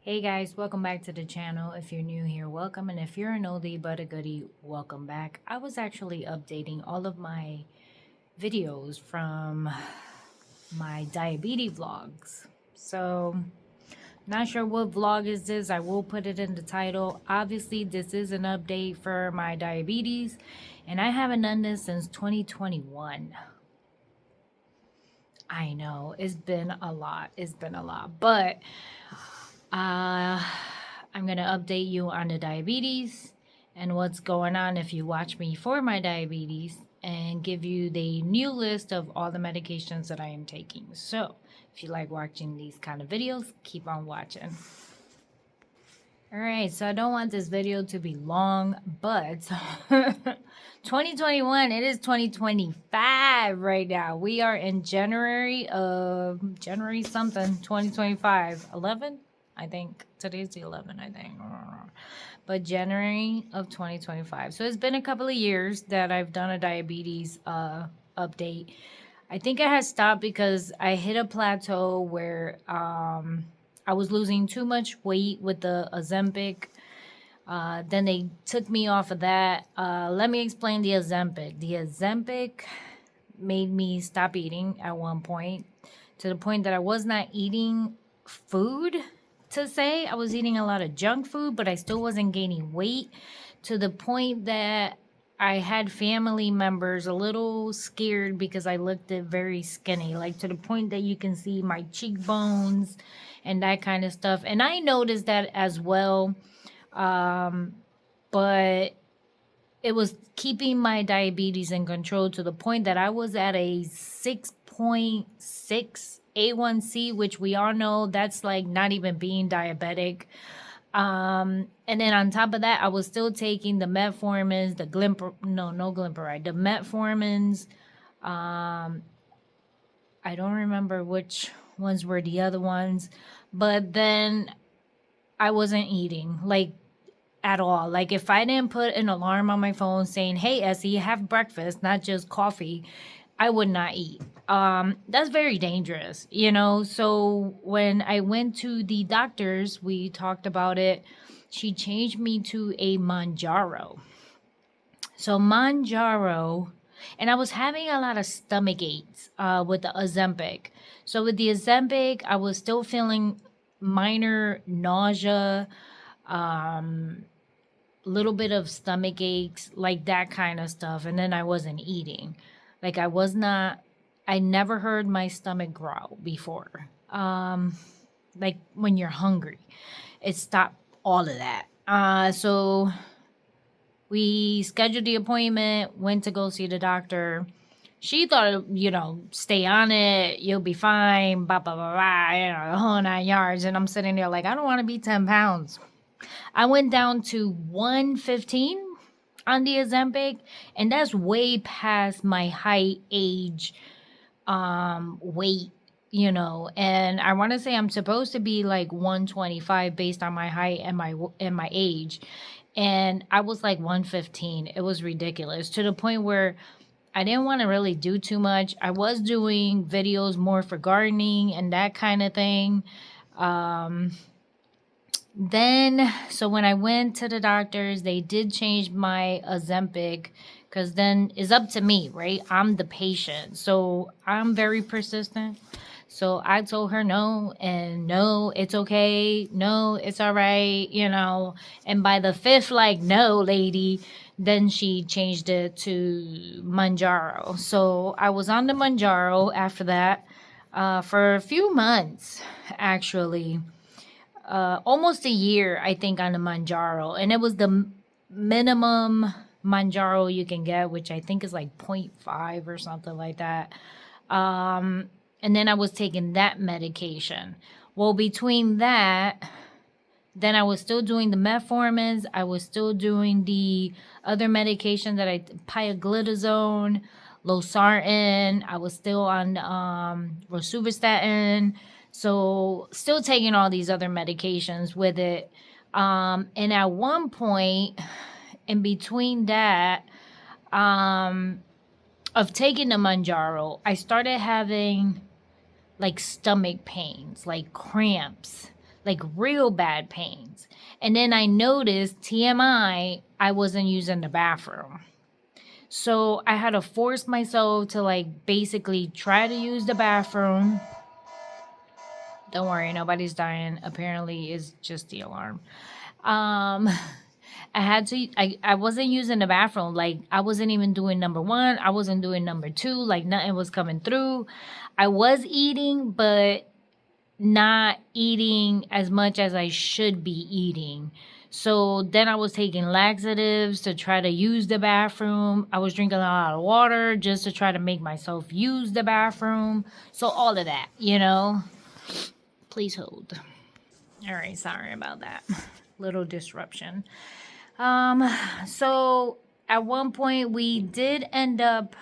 Hey guys, welcome back to the channel. If you're new here, welcome, and if you're an oldie but a goodie, welcome back. I was actually updating all of my videos from my diabetes vlogs. So, not sure what vlog is this. I will put it in the title. Obviously, this is an update for my diabetes, and I haven't done this since 2021. I know, it's been a lot. But I'm going to update you on the diabetes and what's going on if you watch me for my diabetes and give you the new list of all the medications that I am taking. So if you like watching these kind of videos, keep on watching. Alright, so I don't want this video to be long, but 2021, it is 2025 right now. We are in January something, 2025. 11? I think today's the 11th, I think. But January of 2025. So it's been a couple of years that I've done a diabetes update. I think I had stopped because I hit a plateau where I was losing too much weight with the ozempic. Then they took me off of that. Let me explain the ozempic. The ozempic made me stop eating at one point, to the point that I was not eating food. To say I was eating a lot of junk food, but I still wasn't gaining weight, to the point that I had family members a little scared because I looked very skinny, like to the point that you can see my cheekbones and that kind of stuff. And I noticed that as well, but it was keeping my diabetes in control, to the point that I was at a 6.6 A1C, which we all know that's like not even being diabetic. And then on top of that, I was still taking the metformins, the glimepiride, the metformins. I don't remember which ones were the other ones, but then I wasn't eating like at all. Like if I didn't put an alarm on my phone saying, "Hey, Essie, have breakfast, not just coffee," I would not eat. That's very dangerous, you know. So when I went to the doctors, we talked about it. She changed me to a manjaro. So manjaro, and I was having a lot of stomach aches with the ozempic. So with the ozempic, I was still feeling minor nausea, little bit of stomach aches, like that kind of stuff. And then I wasn't eating. Like I never heard my stomach growl before. Like when you're hungry, it stopped all of that. So we scheduled the appointment, went to go see the doctor. She thought, stay on it, you'll be fine, blah, blah, blah, blah, the whole 9 yards. And I'm sitting there like, I don't want to be 10 pounds. I went down to 115 on the Ozempic, and that's way past my height, age, weight, and I want to say I'm supposed to be like 125 based on my height and my age, and I was like 115. It was ridiculous, to the point where I didn't want to really do too much. I was doing videos more for gardening and that kind of thing. So when I went to the doctors, they did change my Ozempic, because then it's up to me, right? I'm the patient. So I'm very persistent. So I told her no, and no, it's okay. No, it's all right, And by the fifth, like, no, lady, then she changed it to manjaro. So I was on the manjaro after that for a few months, actually. Almost a year, I think, on the manjaro, and it was the minimum manjaro you can get, which I think is like 0.5 or something like that. And then I was taking that medication. Well, between that, then I was still doing the metformins. I was still doing the other medication that pioglitazone, losartan. I was still on rosuvastatin. So still taking all these other medications with it. And at one point in between that, of taking the manjaro, I started having like stomach pains, like cramps, like real bad pains. And then I noticed, TMI, I wasn't using the bathroom. So I had to force myself to like basically try to use the bathroom. Don't worry, nobody's dying. Apparently, it's just the alarm. Um, I wasn't using the bathroom. Like, I wasn't even doing number one. I wasn't doing number two. Like, nothing was coming through. I was eating, but not eating as much as I should be eating. So then I was taking laxatives to try to use the bathroom. I was drinking a lot of water just to try to make myself use the bathroom. So all of that, you know. Please hold. All right, sorry about that. Little disruption. So at one point we did end up,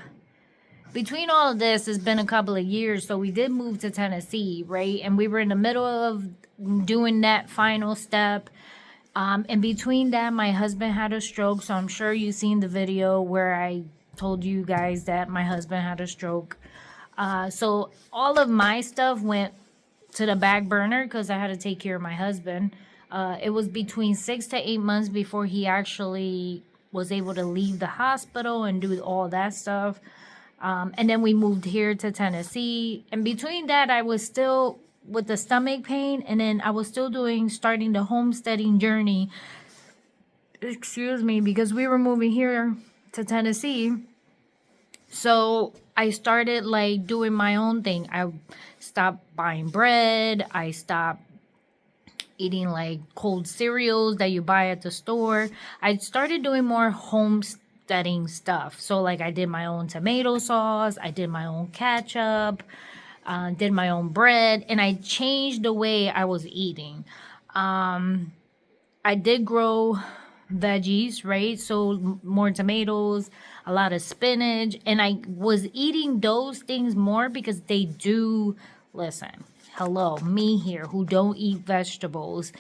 between all of this, it's been a couple of years, so we did move to Tennessee, right? And we were in the middle of doing that final step. And between that, my husband had a stroke, so I'm sure you've seen the video where I told you guys that my husband had a stroke. So all of my stuff went to the back burner because I had to take care of my husband. It was between 6 to 8 months before he actually was able to leave the hospital and do all that stuff. And then we moved here to Tennessee. And between that, I was still with the stomach pain. And then I was still starting the homesteading journey. Excuse me, because we were moving here to Tennessee. So I started like doing my own thing. I stopped buying bread. I stopped eating like cold cereals that you buy at the store. I started doing more homesteading stuff. So like I did my own tomato sauce. I did my own ketchup. Did my own bread. And I changed the way I was eating. I did grow veggies, right? So more tomatoes, a lot of spinach, and I was eating those things more because they do, listen, hello, me here who don't eat vegetables.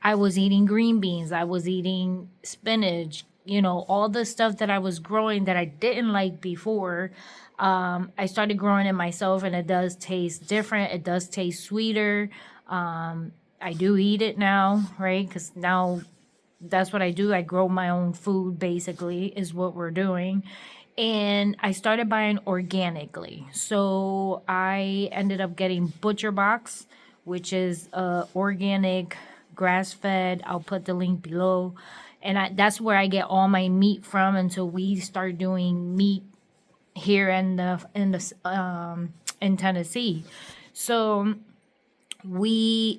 I was eating green beans, I was eating spinach, you know, all the stuff that I was growing that I didn't like before. I started growing it myself, and it does taste different. It does taste sweeter. I do eat it now, right? Because now that's what I do. I grow my own food, basically, is what we're doing. And I started buying organically. So I ended up getting Butcher Box, which is organic, grass-fed. I'll put the link below. And that's where I get all my meat from until we start doing meat here in Tennessee. So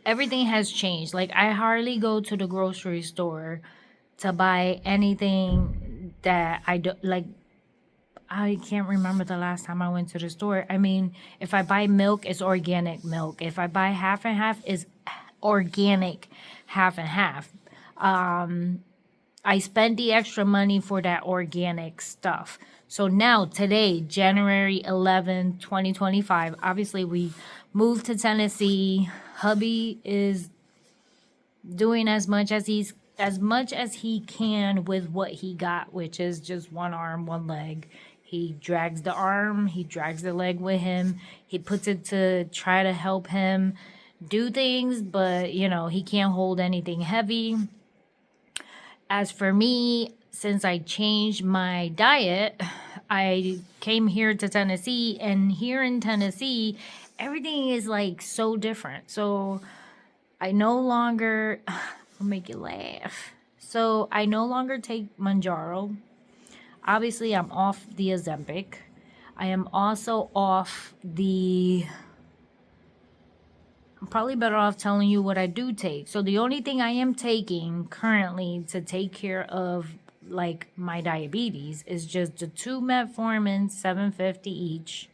everything has changed. Like, I hardly go to the grocery store to buy anything that I do. Like, I can't remember the last time I went to the store. I mean, if I buy milk, it's organic milk. If I buy half and half, it's organic half and half. I spent the extra money for that organic stuff. So now, today, January 11, 2025, obviously we moved to Tennessee. Hubby is doing as much as he can with what he got, which is just one arm, one leg. He drags the arm, he drags the leg with him. He puts it to try to help him do things, but you know, he can't hold anything heavy. As for me, since I changed my diet, I came here to Tennessee, and here in Tennessee, everything is like so different. So I no longer, I'll make you laugh. So I no longer take manjaro. Obviously, I'm off the ozempic. I am also off I'm probably better off telling you what I do take. So the only thing I am taking currently to take care of like my diabetes is just the 2 metformin, 750 each,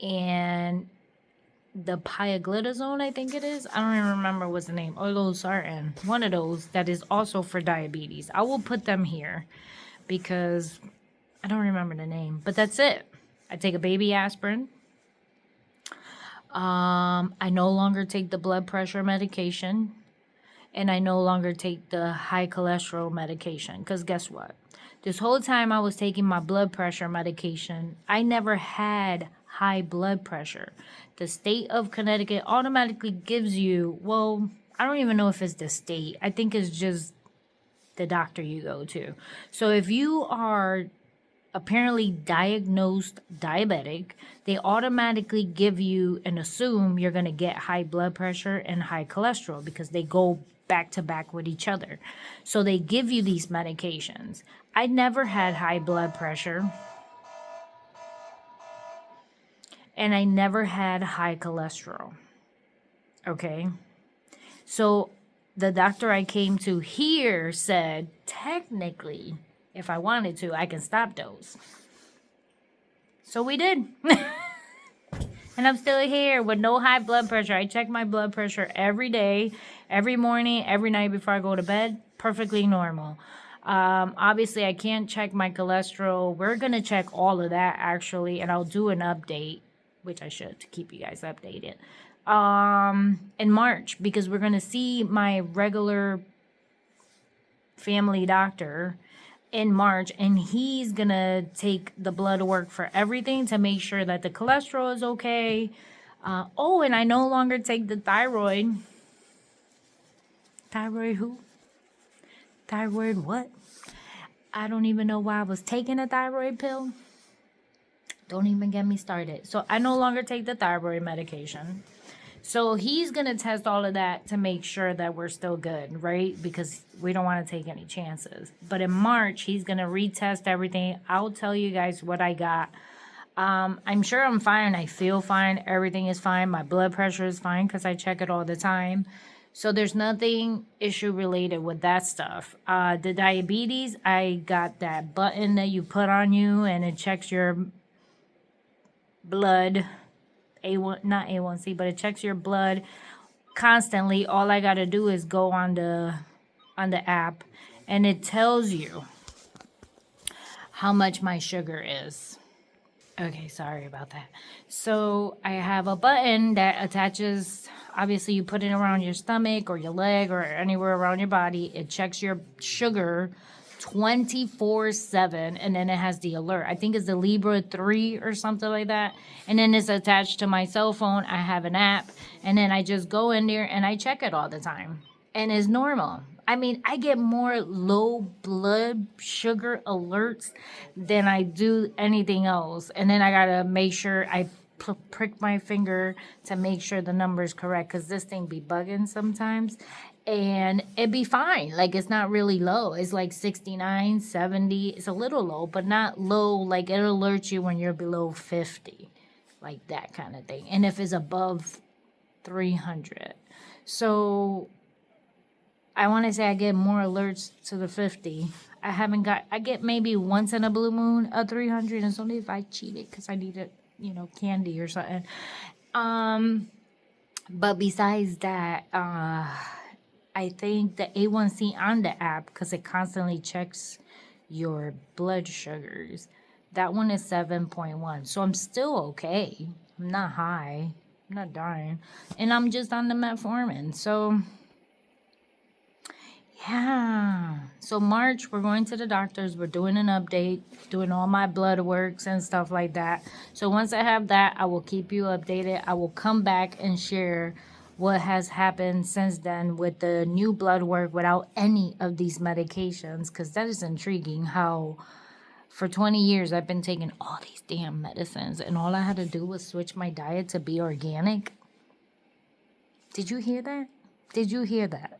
and the pioglitazone, I think it is. I don't even remember what's the name. Or losartan, one of those that is also for diabetes. I will put them here because I don't remember the name, but that's it. I take a baby aspirin. I no longer take the blood pressure medication, and I no longer take the high cholesterol medication, because guess what? This whole time I was taking my blood pressure medication, I never had high blood pressure. The state of Connecticut automatically gives you, well, I don't even know if it's the state. I think it's just the doctor you go to. So if you are apparently diagnosed diabetic, they automatically give you and assume you're going to get high blood pressure and high cholesterol because they go back to back with each other. So they give you these medications. I never had high blood pressure and I never had high cholesterol. Okay. So the doctor I came to here said, technically, if I wanted to, I can stop those. So we did. And I'm still here with no high blood pressure. I check my blood pressure every day, every morning, every night before I go to bed. Perfectly normal. Obviously, I can't check my cholesterol. We're going to check all of that, actually. And I'll do an update, which I should, to keep you guys updated. In March, because we're going to see my regular family doctor in March, and he's gonna take the blood work for everything to make sure that the cholesterol is okay. And I no longer take the thyroid. Thyroid who? Thyroid what? I don't even know why I was taking a thyroid pill. Don't even get me started. So I no longer take the thyroid medication. So he's going to test all of that to make sure that we're still good, right? Because we don't want to take any chances. But in March, he's going to retest everything. I'll tell you guys what I got. I'm sure I'm fine. I feel fine. Everything is fine. My blood pressure is fine because I check it all the time. So there's nothing issue related with that stuff. The diabetes, I got that button that you put on you and it checks your blood. Not A1C, but it checks your blood constantly. All I got to do is go on the app and it tells you how much my sugar is. Okay, sorry about that. So I have a button that attaches, obviously you put it around your stomach or your leg or anywhere around your body. It checks your sugar 24/7, and then it has the alert. I think it's the Libra 3 or something like that. And then it's attached to my cell phone. I have an app, and then I just go in there and I check it all the time. And it's normal. I mean, I get more low blood sugar alerts than I do anything else. And then I gotta make sure I prick my finger to make sure the number's correct, because this thing be bugging sometimes. And it'd be fine. Like, it's not really low. It's like 69, 70. It's a little low, but not low. Like, it'll alert you when you're below 50. Like that kind of thing. And if it's above 300. So I want to say I get more alerts to the 50. I get maybe once in a blue moon a 300. And it's only if I cheat it because I need it, candy or something. But besides that, I think the A1C on the app, because it constantly checks your blood sugars, that one is 7.1. So I'm still okay. I'm not high. I'm not dying. And I'm just on the metformin. So, yeah. So March, we're going to the doctors. We're doing an update, doing all my blood works and stuff like that. So once I have that, I will keep you updated. I will come back and share what has happened since then with the new blood work without any of these medications, because that is intriguing how for 20 years I've been taking all these damn medicines and all I had to do was switch my diet to be organic. Did you hear that? Did you hear that?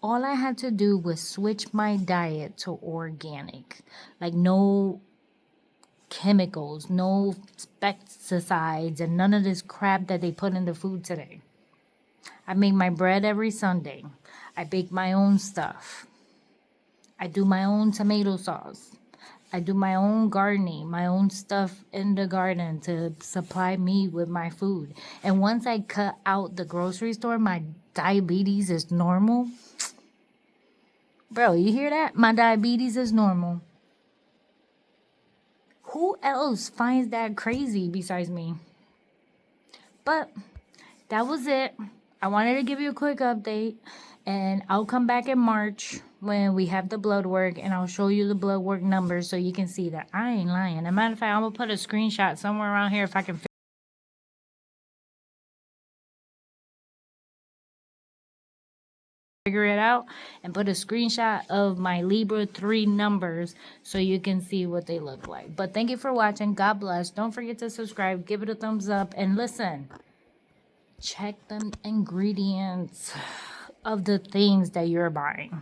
All I had to do was switch my diet to organic. Like, no chemicals, no pesticides, and none of this crap that they put in the food today. I make my bread every Sunday. I bake my own stuff. I do my own tomato sauce. I do my own gardening, my own stuff in the garden to supply me with my food. And once I cut out the grocery store, my diabetes is normal. Bro, you hear that? My diabetes is normal. Who else finds that crazy besides me? But that was it. I wanted to give you a quick update, and I'll come back in March when we have the blood work, and I'll show you the blood work numbers so you can see that I ain't lying. As a matter of fact, I'm going to put a screenshot somewhere around here if I can figure it out, and put a screenshot of my Libra 3 numbers so you can see what they look like. But thank you for watching. God bless. Don't forget to subscribe, give it a thumbs up, and listen, check the ingredients of the things that you're buying.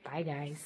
Bye, guys.